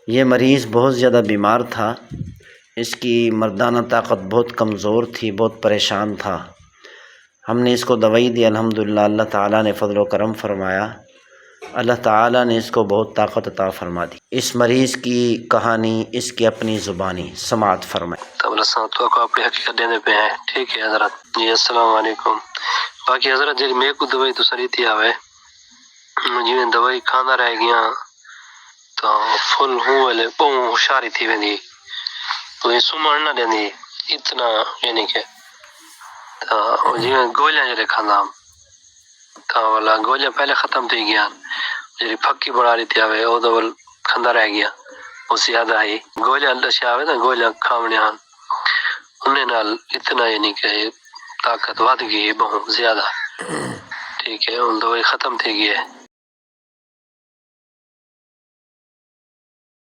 یہ مریض بہت زیادہ بیمار تھا، اس کی مردانہ طاقت بہت کمزور تھی، بہت پریشان تھا۔ ہم نے اس کو دوائی دی، الحمدللہ اللہ تعالیٰ نے فضل و کرم فرمایا، اللہ تعالیٰ نے اس کو بہت طاقت عطا فرما دی۔ اس مریض کی کہانی اس کی اپنی زبانی سماعت فرمائیں۔ تو کو اپنی حقیقت دینے پہ ہیں، ٹھیک ہے حضرت جی؟ السلام علیکم۔ باقی حضرت جی میرے کو دوائی تو سری تھی آوے، جی میں دوائی کھانا رہ گیا تو فل ہوں والے بہت ہوشیاری تھی ویندی، تو یہ سمجھ نہ دیندی اتنا، یعنی کہ تو جی میں گولیاں جڑے کھانا تو والا گولیاں پہلے ختم تھی گیا، جی پھکی بڑھا رہی تھی آوے وہ تو کھندا رہ گیا، اس زیادہ آئی گولیاں لشے آوے نا، گولیاں کھاونے آن انہیں نال اتنا یعنی کہ طاقت ود گئی بہت زیادہ، ٹھیک ہے، ان دوائی ختم تھی گئی ہے۔